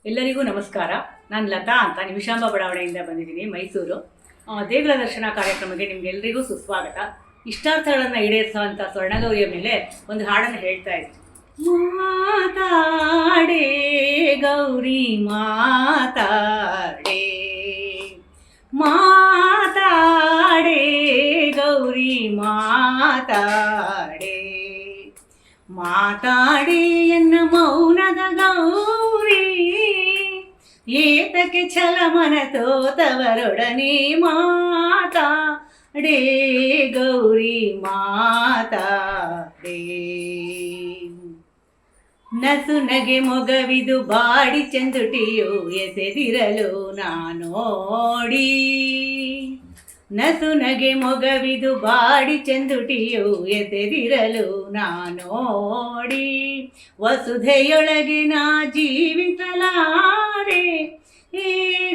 ಎಲ್ಲರಿಗೂ ನಮಸ್ಕಾರ. ನಾನು ಲತಾ ಅಂತ ನಿಮಿಷಾಂಬ ಬಡಾವಣೆಯಿಂದ ಬಂದಿದ್ದೀನಿ, ಮೈಸೂರು. ದೇಗುಲ ದರ್ಶನ ಕಾರ್ಯಕ್ರಮಕ್ಕೆ ನಿಮಗೆಲ್ಲರಿಗೂ ಸುಸ್ವಾಗತ. ಇಷ್ಟಾರ್ಥಗಳನ್ನು ಈಡೇರಿಸುವಂಥ ಸ್ವರ್ಣಗೌರಿಯ ಮೇಲೆ ಒಂದು ಹಾಡನ್ನು ಹೇಳ್ತಾ ಇದ್ದೀನಿ. ಮಾತಾಡೇ ಗೌರಿ ಮಾತಾಡೇ, ಮಾತಾಡೇ ಗೌರಿ ಮಾತಾಡೇ, ಮಾತಾಡೇ ಎನ್ನ ಮೌನದ ಗೌರಿ, ಏತಕ್ಕೆ ಛಲಮನ ತೋತವರೊಡನೆ ಮಾತಾಡೇ ಗೌರಿ ಮಾತಾಡೇ. ನಸು ನಗೆ ಮೊಗವಿದು ಬಾಡಿ ಚಂದುಟಿಯು ಎಸೆದಿರಲು ನಾನೋಡಿ, ನಸು ನಗೆ ಮೊಗವಿದು ಬಾಡಿ ಚಂದುಟಿಯು ಎಸೆದಿರಲು ನಾನೋಡಿ, ವಸುಧೆಯೊಳಗೆ ನಾ ಜೀವಿಸಲಾರೆ, ಈ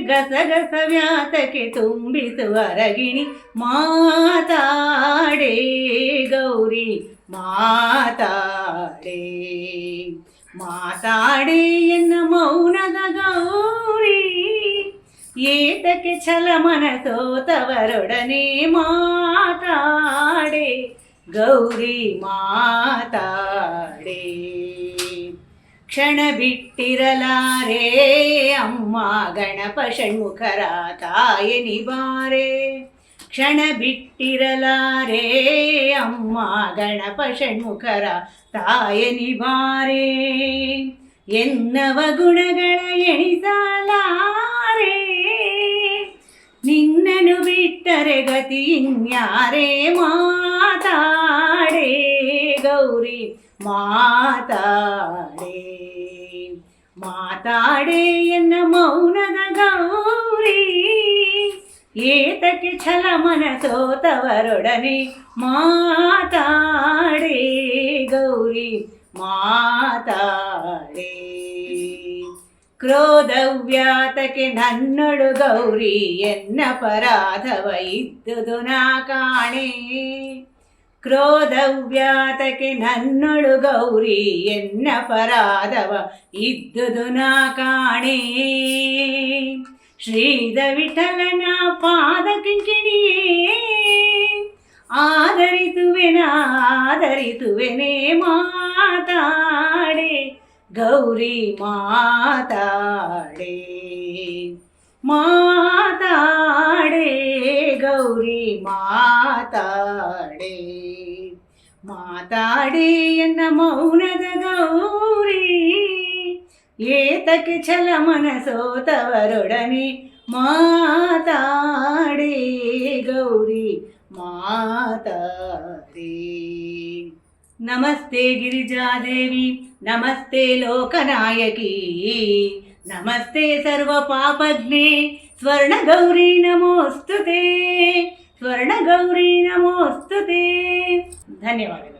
ಗಸಗಸ ವ್ಯಾತಕ್ಕೆ ತುಂಬಿಸುವ ರಗಿಣಿ, ಮಾತಾಡೇ ಗೌರಿ ಮಾತಾಡೇ, ಮಾತಾಡೇ ಎನ್ನ ಮೌನದ ಗೌರಿ, ಏತಕ್ಕೆ ಛಲಮನ ಸೋತವರೊಡನೆ ಮಾತಾಡೇ ಗೌರಿ ಮಾತಾಡೇ. ಕ್ಷಣ ಬಿಟ್ಟಿರಲಾರೆ ಅಮ್ಮ ಗಣಪ ಷಣ್ಮುಖರ ತಾಯನಿ ಬಾರೆ, ಕ್ಷಣ ಬಿಟ್ಟಿರಲಾರೆ ಅಮ್ಮ ಗಣಪ ಷಣ್ಮುಖರ ತಾಯನಿ ಬಾರೆ, ಎನ್ನವ ಗುಣಗಳ ಎಣಿಸಲಾರೆ, ನಿನ್ನನು ಬಿಟ್ಟರೆ ಗತಿ ಇನ್ಯಾರೇ, ಮಾತಾಡೇ ಗೌರಿ ಮಾತಾಡೇ, ಮಾತಾಡೇ ಎನ್ನ ಮೌನದ ಗೌರಿ, ಏತಕ್ಕೆ ಛಲಮನ ಸೋತವರೊಡನೆ ಮಾತಾಡೇ ಗೌರಿ ಮಾತಾಡೇ. ಕ್ರೋಧವ್ಯಾತಕ್ಕೆ ನನ್ನೊಡು ಗೌರಿ ಎನ್ನ ಪರಾಧವ ಇದ್ದುದು ನಾ ಕಾಣೆ, ಕ್ರೋಧವ್ಯಾತಕ್ಕೆ ನನ್ನೊಳು ಗೌರಿ ಎನ್ನ ಪರಾಧವ ಇದ್ದುದು ನಾ ಕಾಣೆ, ಶ್ರೀದ ವಿಠಲನ ಪಾದ ಕಿಂಕಿಣಿಯೇ ಆದರಿತುವೆನೇ ಮಾತಾಡೇ ಗೌರಿ ಮಾತಾಡೇ, ಮಾತಾಡೇ ಗೌರಿ ಮಾತಾಡೇ, ಮಾತಾಡೇ ಎನ್ನ ಮೌನದ ಗೌರಿ, ಏತಕ್ಕೆ ಛಲಮನ ಸೋತವರೊಡನೆ ಮಾತಾಡೇ ಗೌರಿ ಮಾತಾಡೇ. ನಮಸ್ತೆ ಗಿರಿಜಾದೇವಿ, ನಮಸ್ತೆ ಲೋಕನಾಯಕಿ, ನಮಸ್ತೆ ಸರ್ವ ಪಾಪಜ್ಞೆ, ಸ್ವರ್ಣಗೌರಿ ನಮೋಸ್ತುತೆ, ಸ್ವರ್ಣಗೌರಿ ನಮೋಸ್ತುತೆ. ಧನ್ಯವಾದಗಳು.